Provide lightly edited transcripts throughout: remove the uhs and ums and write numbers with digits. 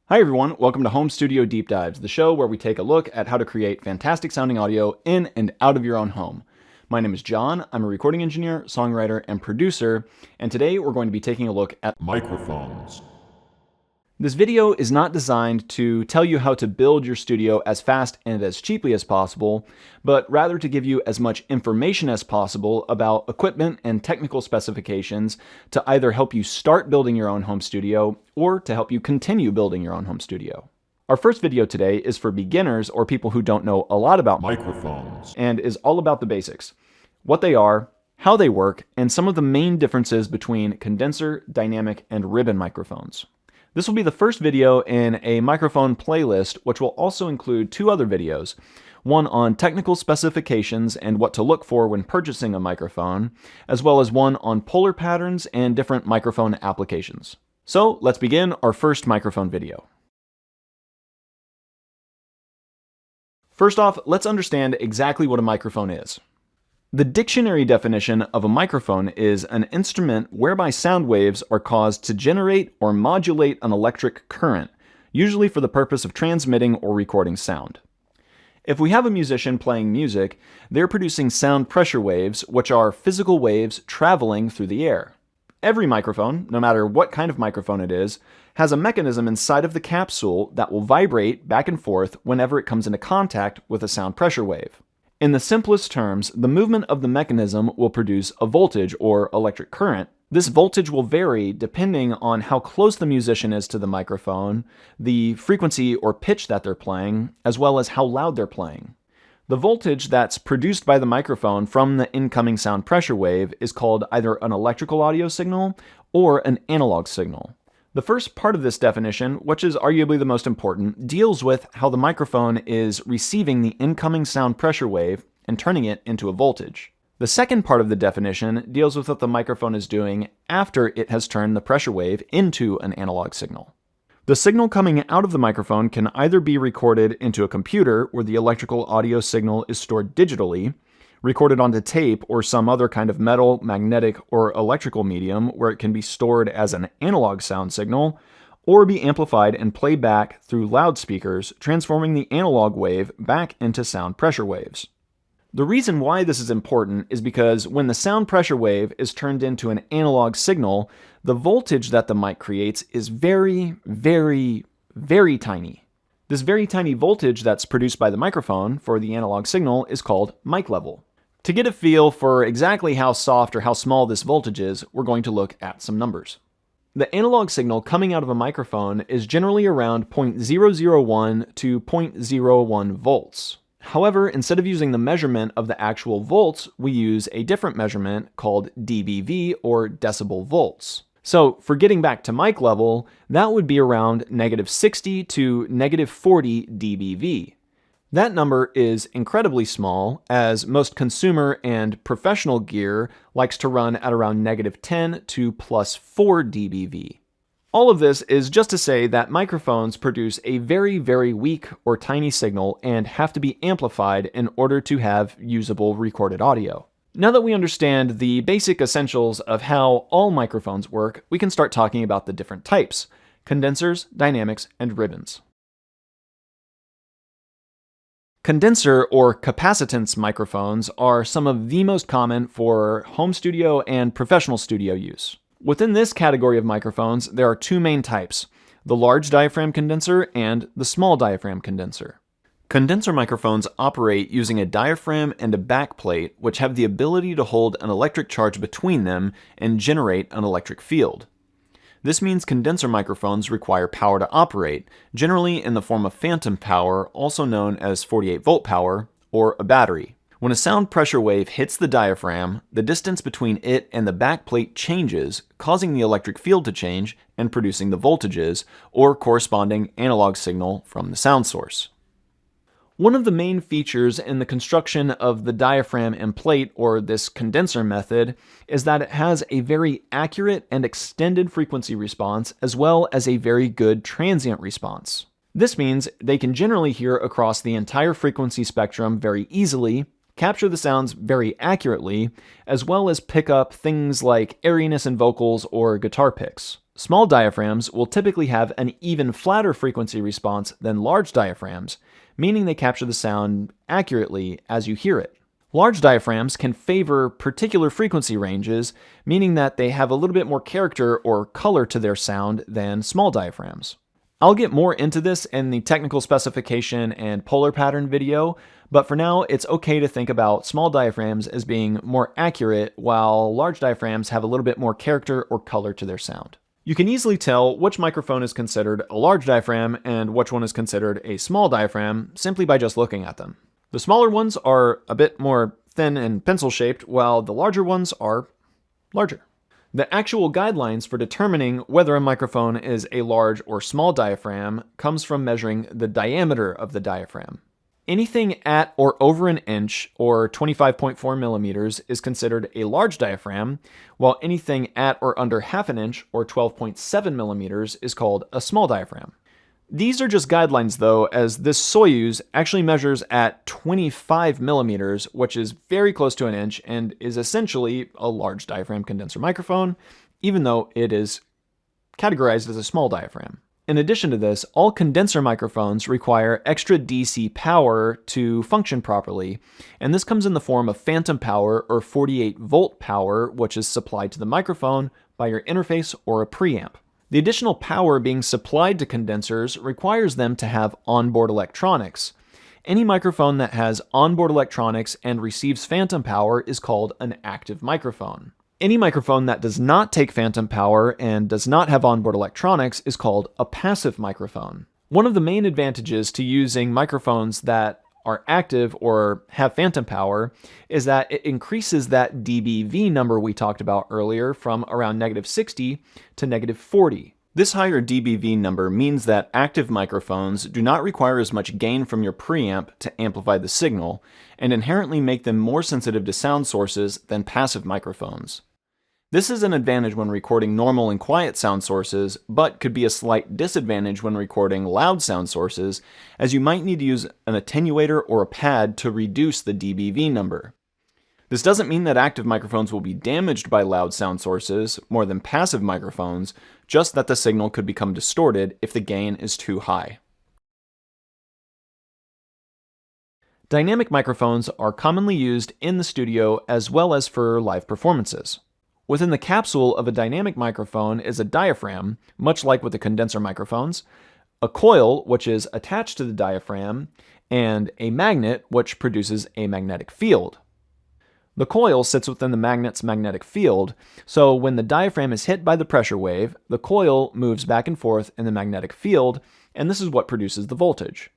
Hi everyone, welcome to Home Studio Deep Dives, the show where we take a look at how to create fantastic sounding audio in and out of your own home. My name is John, I'm a recording engineer, songwriter, and producer, and today we're going to be taking a look at microphones. This video is not designed to tell you how to build your studio as fast and as cheaply as possible, but rather to give you as much information as possible about equipment and technical specifications to either help you start building your own home studio or to help you continue building your own home studio. Our first video today is for beginners or people who don't know a lot about Microphones. and is all about the basics, what they are, how they work, and some of the main differences between condenser, dynamic, and ribbon microphones. This will be the first video in a microphone playlist, which will also include two other videos, one on technical specifications and what to look for when purchasing a microphone, as well as one on polar patterns and different microphone applications. So let's begin our first microphone video. First off, let's understand exactly what a microphone is. The dictionary definition of a microphone is an instrument whereby sound waves are caused to generate or modulate an electric current, usually for the purpose of transmitting or recording sound. If we have a musician playing music, they're producing sound pressure waves, which are physical waves traveling through the air. Every microphone, no matter what kind of microphone it is, has a mechanism inside of the capsule that will vibrate back and forth whenever it comes into contact with a sound pressure wave. In the simplest terms, the movement of the mechanism will produce a voltage or electric current. This voltage will vary depending on how close the musician is to the microphone, the frequency or pitch that they're playing, as well as how loud they're playing. The voltage that's produced by the microphone from the incoming sound pressure wave is called either an electrical audio signal or an analog signal. The first part of this definition, which is arguably the most important, deals with how the microphone is receiving the incoming sound pressure wave and turning it into a voltage. The second part of the definition deals with what the microphone is doing after it has turned the pressure wave into an analog signal. The signal coming out of the microphone can either be recorded into a computer, where the electrical audio signal is stored digitally, recorded onto tape or some other kind of metal, magnetic, or electrical medium where it can be stored as an analog sound signal, or be amplified and played back through loudspeakers, transforming the analog wave back into sound pressure waves. The reason why this is important is because when the sound pressure wave is turned into an analog signal, the voltage that the mic creates is very, very, very tiny. This very tiny voltage that's produced by the microphone for the analog signal is called mic level. To get a feel for exactly how soft or how small this voltage is, we're going to look at some numbers. The analog signal coming out of a microphone is generally around 0.001 to 0.01 volts. However, instead of using the measurement of the actual volts, we use a different measurement called dBV, or decibel volts. So for getting back to mic level, that would be around -60 to -40 dBV. That number is incredibly small, as most consumer and professional gear likes to run at around -10 to +4 dBV. All of this is just to say that microphones produce a very, very weak or tiny signal and have to be amplified in order to have usable recorded audio. Now that we understand the basic essentials of how all microphones work, we can start talking about the different types: condensers, dynamics, and ribbons. Condenser or capacitance microphones are some of the most common for home studio and professional studio use. Within this category of microphones, there are two main types: the large diaphragm condenser and the small diaphragm condenser. Condenser microphones operate using a diaphragm and a backplate, which have the ability to hold an electric charge between them and generate an electric field. This means condenser microphones require power to operate, generally in the form of phantom power, also known as 48-volt power, or a battery. When a sound pressure wave hits the diaphragm, the distance between it and the backplate changes, causing the electric field to change and producing the voltages, or corresponding analog signal from the sound source. One of the main features in the construction of the diaphragm and plate, or this condenser method, is that it has a very accurate and extended frequency response, as well as a very good transient response. This means they can generally hear across the entire frequency spectrum very easily, capture the sounds very accurately, as well as pick up things like airiness in vocals or guitar picks. Small diaphragms will typically have an even flatter frequency response than large diaphragms, meaning they capture the sound accurately as you hear it. Large diaphragms can favor particular frequency ranges, meaning that they have a little bit more character or color to their sound than small diaphragms. I'll get more into this in the technical specification and polar pattern video, but for now it's okay to think about small diaphragms as being more accurate, while large diaphragms have a little bit more character or color to their sound. You can easily tell which microphone is considered a large diaphragm and which one is considered a small diaphragm simply by just looking at them. The smaller ones are a bit more thin and pencil-shaped, while the larger ones are larger. The actual guidelines for determining whether a microphone is a large or small diaphragm comes from measuring the diameter of the diaphragm. Anything at or over an inch, or 25.4 millimeters, is considered a large diaphragm, while anything at or under half an inch, or 12.7 millimeters, is called a small diaphragm. These are just guidelines though, as this Soyuz actually measures at 25 millimeters, which is very close to an inch and is essentially a large diaphragm condenser microphone, even though it is categorized as a small diaphragm. In addition to this, all condenser microphones require extra DC power to function properly, and this comes in the form of phantom power or 48-volt power, which is supplied to the microphone by your interface or a preamp. The additional power being supplied to condensers requires them to have onboard electronics. Any microphone that has onboard electronics and receives phantom power is called an active microphone. Any microphone that does not take phantom power and does not have onboard electronics is called a passive microphone. One of the main advantages to using microphones that are active or have phantom power is that it increases that dBV number we talked about earlier from around -60 to -40. This higher dBV number means that active microphones do not require as much gain from your preamp to amplify the signal, and inherently make them more sensitive to sound sources than passive microphones. This is an advantage when recording normal and quiet sound sources, but could be a slight disadvantage when recording loud sound sources, as you might need to use an attenuator or a pad to reduce the dBV number. This doesn't mean that active microphones will be damaged by loud sound sources more than passive microphones, just that the signal could become distorted if the gain is too high. Dynamic microphones are commonly used in the studio as well as for live performances. Within the capsule of a dynamic microphone is a diaphragm, much like with the condenser microphones, a coil, which is attached to the diaphragm, and a magnet, which produces a magnetic field. The coil sits within the magnet's magnetic field, so when the diaphragm is hit by the pressure wave, the coil moves back and forth in the magnetic field, and this is what produces the voltage.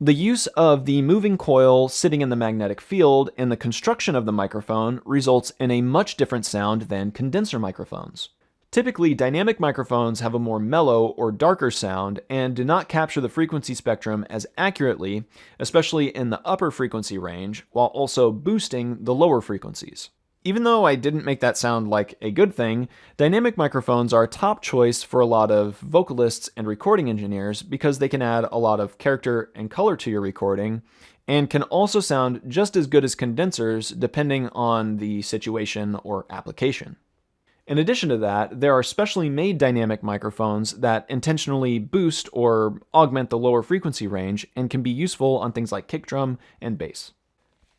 The use of the moving coil sitting in the magnetic field in the construction of the microphone results in a much different sound than condenser microphones. Typically, dynamic microphones have a more mellow or darker sound and do not capture the frequency spectrum as accurately, especially in the upper frequency range, while also boosting the lower frequencies. Even though I didn't make that sound like a good thing, dynamic microphones are a top choice for a lot of vocalists and recording engineers because they can add a lot of character and color to your recording, and can also sound just as good as condensers depending on the situation or application. In addition to that, there are specially made dynamic microphones that intentionally boost or augment the lower frequency range and can be useful on things like kick drum and bass.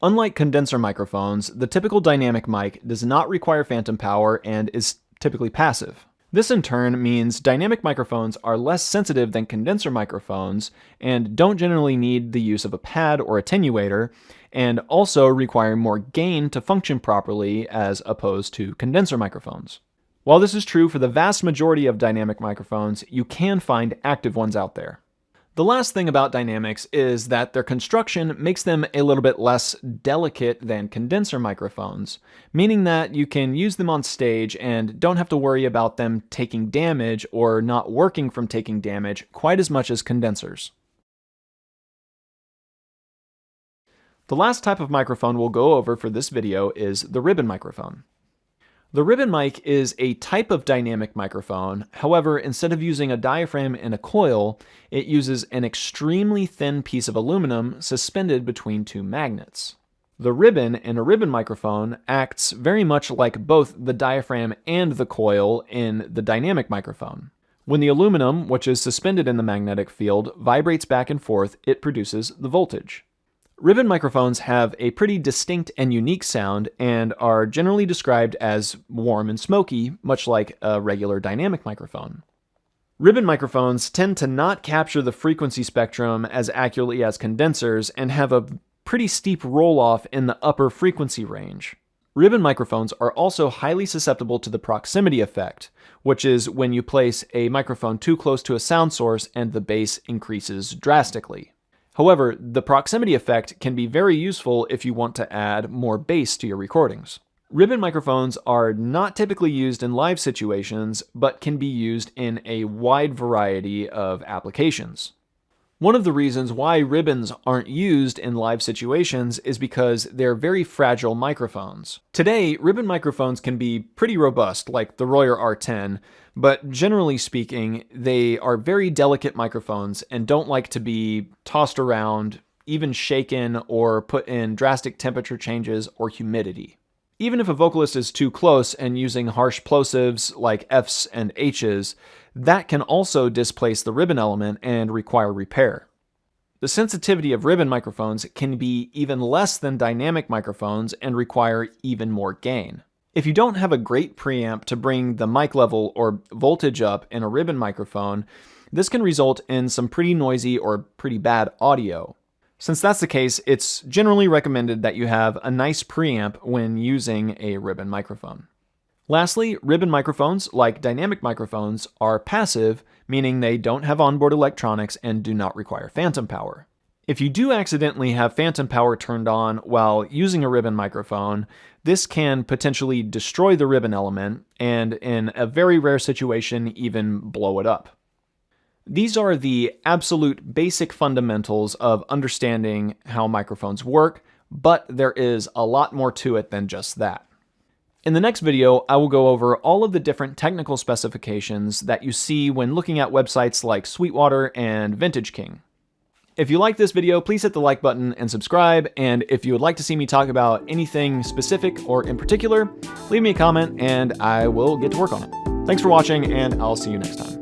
Unlike condenser microphones, the typical dynamic mic does not require phantom power and is typically passive. This in turn means dynamic microphones are less sensitive than condenser microphones and don't generally need the use of a pad or attenuator, and also require more gain to function properly as opposed to condenser microphones. While this is true for the vast majority of dynamic microphones, you can find active ones out there. The last thing about dynamics is that their construction makes them a little bit less delicate than condenser microphones, meaning that you can use them on stage and don't have to worry about them taking damage or not working from taking damage quite as much as condensers. The last type of microphone we'll go over for this video is the ribbon microphone. The ribbon mic is a type of dynamic microphone. However, instead of using a diaphragm and a coil, it uses an extremely thin piece of aluminum suspended between two magnets. The ribbon in a ribbon microphone acts very much like both the diaphragm and the coil in the dynamic microphone. When the aluminum, which is suspended in the magnetic field, vibrates back and forth, it produces the voltage. Ribbon microphones have a pretty distinct and unique sound and are generally described as warm and smoky, much like a regular dynamic microphone. Ribbon microphones tend to not capture the frequency spectrum as accurately as condensers and have a pretty steep roll-off in the upper frequency range. Ribbon microphones are also highly susceptible to the proximity effect, which is when you place a microphone too close to a sound source and the bass increases drastically. However, the proximity effect can be very useful if you want to add more bass to your recordings. Ribbon microphones are not typically used in live situations, but can be used in a wide variety of applications. One of the reasons why ribbons aren't used in live situations is because they're very fragile microphones. Today, ribbon microphones can be pretty robust, like the Royer R10, but generally speaking, they are very delicate microphones and don't like to be tossed around, even shaken, or put in drastic temperature changes or humidity. Even if a vocalist is too close and using harsh plosives like Fs and Hs, that can also displace the ribbon element and require repair. The sensitivity of ribbon microphones can be even less than dynamic microphones and require even more gain. If you don't have a great preamp to bring the mic level or voltage up in a ribbon microphone, this can result in some pretty noisy or pretty bad audio. Since that's the case, it's generally recommended that you have a nice preamp when using a ribbon microphone. Lastly, ribbon microphones, like dynamic microphones, are passive, meaning they don't have onboard electronics and do not require phantom power. If you do accidentally have phantom power turned on while using a ribbon microphone, this can potentially destroy the ribbon element and, in a very rare situation, even blow it up. These are the absolute basic fundamentals of understanding how microphones work, but there is a lot more to it than just that. In the next video, I will go over all of the different technical specifications that you see when looking at websites like Sweetwater and Vintage King. If you like this video, please hit the like button and subscribe, and if you would like to see me talk about anything specific or in particular, leave me a comment and I will get to work on it. Thanks for watching, and I'll see you next time.